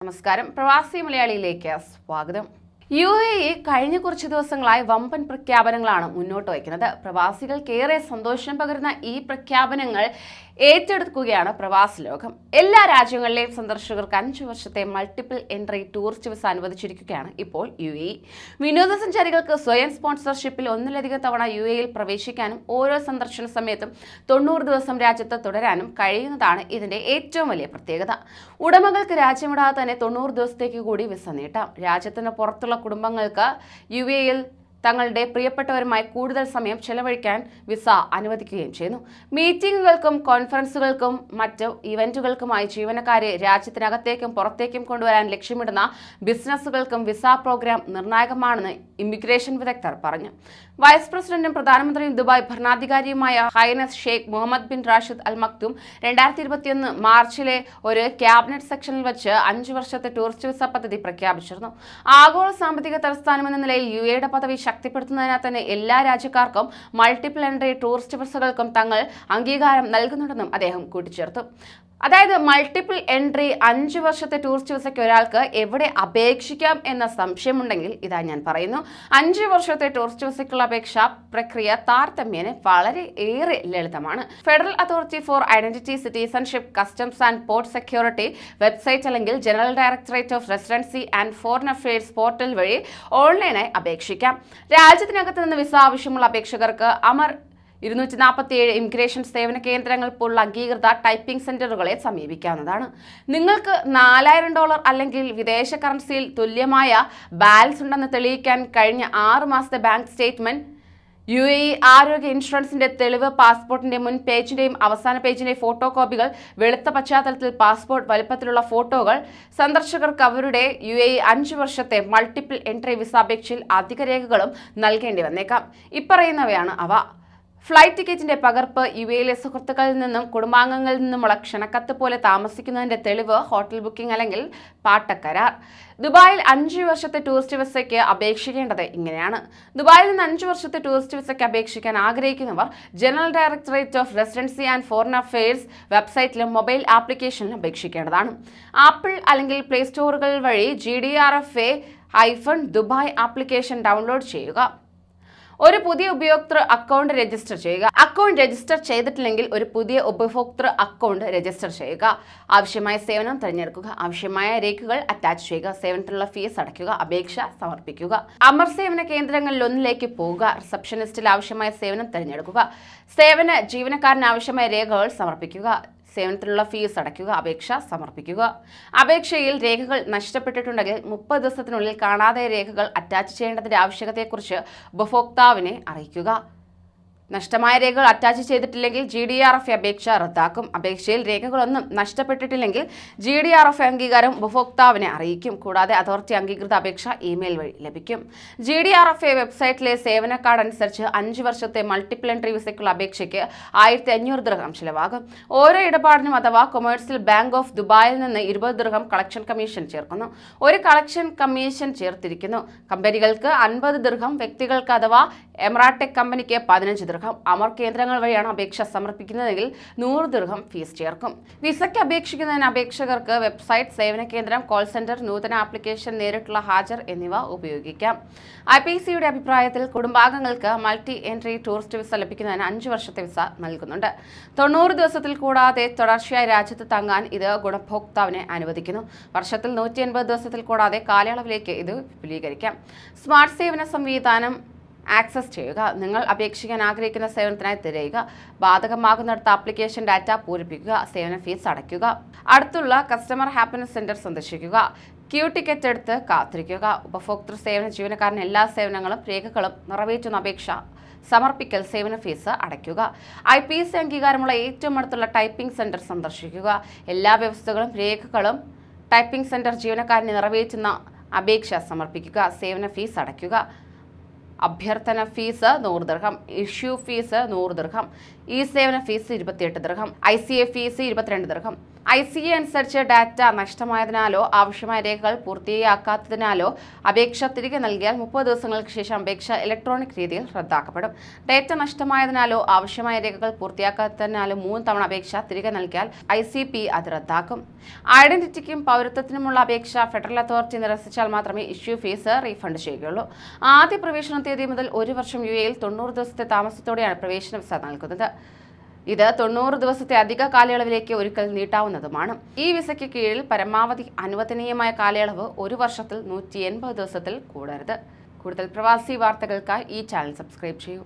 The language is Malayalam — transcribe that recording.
നമസ്കാരം. പ്രവാസി മലയാളിയിലേക്ക് സ്വാഗതം. UAE കഴിഞ്ഞ കുറച്ച് ദിവസങ്ങളായി വമ്പൻ പ്രഖ്യാപനങ്ങളാണ് മുന്നോട്ട് വയ്ക്കുന്നത്. പ്രവാസികൾക്കേറെ സന്തോഷം പകരുന്ന ഈ പ്രഖ്യാപനങ്ങൾ ഏറ്റെടുക്കുകയാണ് പ്രവാസി ലോകം. എല്ലാ രാജ്യങ്ങളിലെയും സന്ദർശകർക്ക് 5 വർഷത്തെ മൾട്ടിപ്പിൾ എൻട്രി ടൂറിസ്റ്റ് വിസ അനുവദിച്ചിരിക്കുകയാണ് ഇപ്പോൾ UAE. വിനോദസഞ്ചാരികൾക്ക് സ്വയം സ്പോൺസർഷിപ്പിൽ ഒന്നിലധികം തവണ UAEയിൽ പ്രവേശിക്കാനും ഓരോ സന്ദർശന സമയത്തും 90 ദിവസം രാജ്യത്ത് തുടരാനും കഴിയുന്നതാണ് ഇതിന്റെ ഏറ്റവും വലിയ പ്രത്യേകത. ഉടമകൾക്ക് രാജ്യം വിടാതെ തന്നെ 90 ദിവസത്തേക്ക് കൂടി വിസ നീട്ടാം. രാജ്യത്തിന് പുറത്തുള്ള കുടുംബങ്ങൾക്ക് UAEയിൽ തങ്ങളുടെ പ്രിയപ്പെട്ടവരുമായി കൂടുതൽ സമയം ചെലവഴിക്കാൻ വിസ അനുവദിക്കുകയും ചെയ്യുന്നു. മീറ്റിംഗുകൾക്കും കോൺഫറൻസുകൾക്കും മറ്റ് ഇവന്റുകൾക്കുമായി ജീവനക്കാരെ രാജ്യത്തിനകത്തേക്കും പുറത്തേക്കും കൊണ്ടുവരാൻ ലക്ഷ്യമിടുന്ന ബിസിനസ്സുകൾക്കും വിസ പ്രോഗ്രാം നിർണായകമാണെന്ന് ഇമിഗ്രേഷൻ വിദഗ്ധർ പറഞ്ഞു. വൈസ് പ്രസിഡന്റും പ്രധാനമന്ത്രിയും ദുബായ് ഭരണാധികാരിയുമായ highness Sheikh Mohammed bin Rashid Al Maktoum 2021 മാർച്ചിലെ ഒരു ക്യാബിനറ്റ് സെക്ഷനിൽ വെച്ച് 5 വർഷത്തെ ടൂറിസ്റ്റ് വിസ പദ്ധതി പ്രഖ്യാപിച്ചിരുന്നു. ആഗോള സാമ്പത്തിക തലസ്ഥാനമെന്ന നിലയിൽ UAEയുടെ പദവി ശക്തിപ്പെടുത്തുന്നതിനാൽ തന്നെ എല്ലാ രാജ്യക്കാർക്കും മൾട്ടിപ്പിൾ എൻട്രി ടൂറിസ്റ്റ് വിസകൾക്കും തങ്ങൾ അംഗീകാരം നൽകുന്നുണ്ടെന്നും അദ്ദേഹം കൂട്ടിച്ചേർത്തു. അതായത് മൾട്ടിപ്പിൾ എൻട്രി 5 വർഷത്തെ ടൂറിസ്റ്റ് വിസയ്ക്ക് ഒരാൾക്ക് എവിടെ അപേക്ഷിക്കാം എന്ന സംശയമുണ്ടെങ്കിൽ ഇതാ ഞാൻ പറയുന്നു. 5 വർഷത്തെ ടൂറിസ്റ്റ് വിസയ്ക്കുള്ള അപേക്ഷാ പ്രക്രിയ താരതമ്യേന വളരെ ഏറെ ലളിതമാണ്. Federal authority for identity, citizenship, customs and port security website അല്ലെങ്കിൽ general directorate of residency and foreign affairs portal വഴി ഓൺലൈനായി അപേക്ഷിക്കാം. രാജ്യത്തിനകത്ത് നിന്ന് വിസ ആവശ്യമുള്ള അപേക്ഷകർക്ക് അമർ 247 ഇമിഗ്രേഷൻ സേവന കേന്ദ്രങ്ങൾ പോലുള്ള അംഗീകൃത ടൈപ്പിംഗ് സെന്ററുകളെ സമീപിക്കാവുന്നതാണ്. നിങ്ങൾക്ക് $4000 അല്ലെങ്കിൽ വിദേശ കറൻസിയിൽ തുല്യമായ ബാലൻസ് ഉണ്ടെന്ന് തെളിയിക്കാൻ കഴിഞ്ഞ 6 മാസത്തെ ബാങ്ക് സ്റ്റേറ്റ്മെന്റ്, UAE ആരോഗ്യ ഇൻഷുറൻസിന്റെ തെളിവ്, പാസ്പോർട്ടിന്റെ മുൻ പേജിന്റെയും അവസാന പേജിന്റെയും ഫോട്ടോ കോപ്പികൾ, വെളുത്ത പശ്ചാത്തലത്തിൽ പാസ്പോർട്ട് വലിപ്പത്തിലുള്ള ഫോട്ടോകൾ. സന്ദർശകർക്ക് അവരുടെ UAE 5 വർഷത്തെ മൾട്ടിപ്പിൾ എൻട്രി വിസ അപേക്ഷയിൽ അധിക രേഖകളും നൽകേണ്ടി വന്നേക്കാം. ഇപ്പറയുന്നവയാണ് അവ: ഫ്ലൈറ്റ് ടിക്കറ്റിന്റെ പകർപ്പ്, UAEയിലെ സുഹൃത്തുക്കളിൽ നിന്നും കുടുംബാംഗങ്ങളിൽ നിന്നുമുള്ള ക്ഷണക്കത്ത് പോലെ താമസിക്കുന്നതിന്റെ തെളിവ്, ഹോട്ടൽ ബുക്കിംഗ് അല്ലെങ്കിൽ പാട്ടക്കരാർ. ദുബായിൽ 5 വർഷത്തെ ടൂറിസ്റ്റ് വിസയ്ക്ക് അപേക്ഷിക്കേണ്ടത് ഇങ്ങനെയാണ്. ദുബായിൽ നിന്ന് 5 വർഷത്തെ ടൂറിസ്റ്റ് വിസയ്ക്ക് അപേക്ഷിക്കാൻ ആഗ്രഹിക്കുന്നവർ general directorate of residency and foreign affairs വെബ്സൈറ്റിലും മൊബൈൽ ആപ്ലിക്കേഷനിലും അപേക്ഷിക്കേണ്ടതാണ്. ആപ്പിൾ അല്ലെങ്കിൽ പ്ലേ സ്റ്റോറുകൾ വഴി GDRFA-Dubai ആപ്ലിക്കേഷൻ ഡൗൺലോഡ് ചെയ്യുക. ഒരു പുതിയ ഉപയോക്തൃ അക്കൗണ്ട് രജിസ്റ്റർ ചെയ്യുക. അക്കൗണ്ട് രജിസ്റ്റർ ചെയ്തിട്ടില്ലെങ്കിൽ ഒരു പുതിയ ഉപഭോക്തൃ അക്കൗണ്ട് രജിസ്റ്റർ ചെയ്യുക. ആവശ്യമായ സേവനം തിരഞ്ഞെടുക്കുക. ആവശ്യമായ രേഖകൾ അറ്റാച്ച് ചെയ്യുക. സേവനത്തിനുള്ള ഫീസ് അടയ്ക്കുക. അപേക്ഷ സമർപ്പിക്കുക. അമർ സേവന കേന്ദ്രങ്ങളിലൊന്നിലേക്ക് പോകുക. റിസപ്ഷനിസ്റ്റിൽ ആവശ്യമായ സേവനം തിരഞ്ഞെടുക്കുക. സേവന ജീവനക്കാരന് ആവശ്യമായ രേഖകൾ സമർപ്പിക്കുക. സേവനത്തിനുള്ള ഫീസ് അടയ്ക്കുക. അപേക്ഷ സമർപ്പിക്കുക. അപേക്ഷയിൽ രേഖകൾ നഷ്ടപ്പെട്ടിട്ടുണ്ടെങ്കിൽ 30 ദിവസത്തിനുള്ളിൽ കാണാതെ രേഖകൾ അറ്റാച്ച് ചെയ്യേണ്ടതിന്റെ ആവശ്യകതയെക്കുറിച്ച് ഉപഭോക്താവിനെ അറിയിക്കുക. നഷ്ടമായ രേഖകൾ അറ്റാച്ച് ചെയ്തിട്ടില്ലെങ്കിൽ GDRFA അപേക്ഷ റദ്ദാക്കും. അപേക്ഷയിൽ രേഖകളൊന്നും നഷ്ടപ്പെട്ടിട്ടില്ലെങ്കിൽ GDRFA അംഗീകാരം ഉപഭോക്താവിനെ അറിയിക്കും. കൂടാതെ അതോറിറ്റി അംഗീകൃത അപേക്ഷ ഇമെയിൽ വഴി ലഭിക്കും. GDRFA വെബ്സൈറ്റിലെ സേവന കാർഡ് അനുസരിച്ച് 5 വർഷത്തെ മൾട്ടിപ്പിൾ എൻട്രി വിസയ്ക്കുള്ള അപേക്ഷയ്ക്ക് 1500 ദിർഹം ചിലവാകും. ഓരോ ഇടപാടിനും അഥവാ കൊമേഴ്സ്യൽ ബാങ്ക് ഓഫ് ദുബായിൽ നിന്ന് 20 ദിർഹം കളക്ഷൻ കമ്മീഷൻ ചേർക്കുന്നു. ഒരു കളക്ഷൻ കമ്മീഷൻ ചേർത്തിരിക്കുന്നു. കമ്പനികൾക്ക് 50 ദിർഹം, വ്യക്തികൾക്ക് അഥവാ എമറാടെക് കമ്പനിക്ക് 15 ദിർഹം. അമർ കേന്ദ്രങ്ങൾ വഴിയാണ് അപേക്ഷ സമർപ്പിക്കുന്നതെങ്കിൽ 100 ദിർഹം ഫീസ് ചേർക്കും. വിസയ്ക്ക് അപേക്ഷിക്കുന്നതിന് അപേക്ഷകർക്ക് വെബ്സൈറ്റ്, സേവന കേന്ദ്രം, കോൾ സെന്റർ, നൂതന ആപ്ലിക്കേഷൻ, നേരിട്ടുള്ള ഹാജർ എന്നിവ ഉപയോഗിക്കാം. IPCയുടെ അഭിപ്രായത്തിൽ കുടുംബാംഗങ്ങൾക്ക് മൾട്ടി എൻട്രി ടൂറിസ്റ്റ് വിസ ലഭിക്കുന്നതിന് 5 വർഷത്തെ വിസ നൽകുന്നുണ്ട്. 90 ദിവസത്തിൽ കൂടാതെ തുടർച്ചയായി രാജ്യത്ത് തങ്ങാൻ ഇത് ഗുണഭോക്താവിനെ അനുവദിക്കുന്നു. വർഷത്തിൽ 180 ദിവസത്തിൽ കൂടാതെ കാലയളവിലേക്ക് ഇത് വിപുലീകരിക്കാം. സ്മാർട്ട് സേവന സംവിധാനം ആക്സസ് ചെയ്യുക. നിങ്ങൾ അപേക്ഷിക്കാൻ ആഗ്രഹിക്കുന്ന സേവനത്തിനായി തിരയുക. ബാധകമാകുന്നിടത്ത് ആപ്ലിക്കേഷൻ ഡാറ്റ പൂരിപ്പിക്കുക. സേവന ഫീസ് അടയ്ക്കുക. അടുത്തുള്ള കസ്റ്റമർ ഹാപ്പിനെസ് സെന്റർ സന്ദർശിക്കുക. ക്യൂ ടിക്കറ്റ് എടുത്ത് കാത്തിരിക്കുക. ഉപഭോക്തൃ സേവന ജീവനക്കാരന് എല്ലാ സേവനങ്ങളും രേഖകളും നിറവേറ്റുന്ന അപേക്ഷ സമർപ്പിക്കൽ, സേവന ഫീസ് അടയ്ക്കുക. IPC അംഗീകാരമുള്ള ഏറ്റവും അടുത്തുള്ള ടൈപ്പിംഗ് സെന്റർ സന്ദർശിക്കുക. എല്ലാ വ്യവസ്ഥകളും രേഖകളും ടൈപ്പിംഗ് സെന്റർ ജീവനക്കാരന് നിറവേറ്റുന്ന അപേക്ഷ സമർപ്പിക്കുക. സേവന ഫീസ് അടയ്ക്കുക. അഭ്യർത്ഥന ഫീസ് 100 ദിർഹം, ഇഷ്യൂ ഫീസ് 100 ദിർഹം, ഈ സേവന ഫീസ് 28 ദിർഹം, ICA ഫീസ് 22 ദിർഹം. ICA അനുസരിച്ച് ഡാറ്റ നഷ്ടമായതിനാലോ ആവശ്യമായ രേഖകൾ പൂർത്തിയാക്കാത്തതിനാലോ അപേക്ഷ തിരികെ നൽകിയാൽ 30 ദിവസങ്ങൾക്ക് ശേഷം അപേക്ഷ ഇലക്ട്രോണിക് രീതിയിൽ റദ്ദാക്കപ്പെടും. ഡാറ്റ നഷ്ടമായതിനാലോ ആവശ്യമായ രേഖകൾ പൂർത്തിയാക്കാത്തതിനാലോ 3 തവണ അപേക്ഷ തിരികെ നൽകിയാൽ ICP അത് റദ്ദാക്കും. ഐഡന്റിറ്റിക്കും പൗരത്വത്തിനുമുള്ള അപേക്ഷ ഫെഡറൽ അതോറിറ്റി നിരസിച്ചാൽ മാത്രമേ ഇഷ്യൂ ഫീസ് റീഫണ്ട് ചെയ്യുകയുള്ളൂ. ആദ്യ പ്രവേശന തീയതി മുതൽ 1 വർഷം UAE-യിൽ 90 ദിവസത്തെ താമസത്തോടെയാണ് പ്രവേശന വിസ നൽകുന്നത്. ഇത് 90 ദിവസത്തെ അധിക കാലയളവിലേക്ക് ഒരിക്കൽ നീട്ടാവുന്നതുമാണ്. ഈ വിസയ്ക്ക് കീഴിൽ പരമാവധി അനുവദനീയമായ കാലയളവ് 1 വർഷത്തിൽ 180 ദിവസത്തിൽ കൂടരുത്. കൂടുതൽ പ്രവാസി വാർത്തകൾക്കായി ഈ ചാനൽ സബ്സ്ക്രൈബ് ചെയ്യൂ.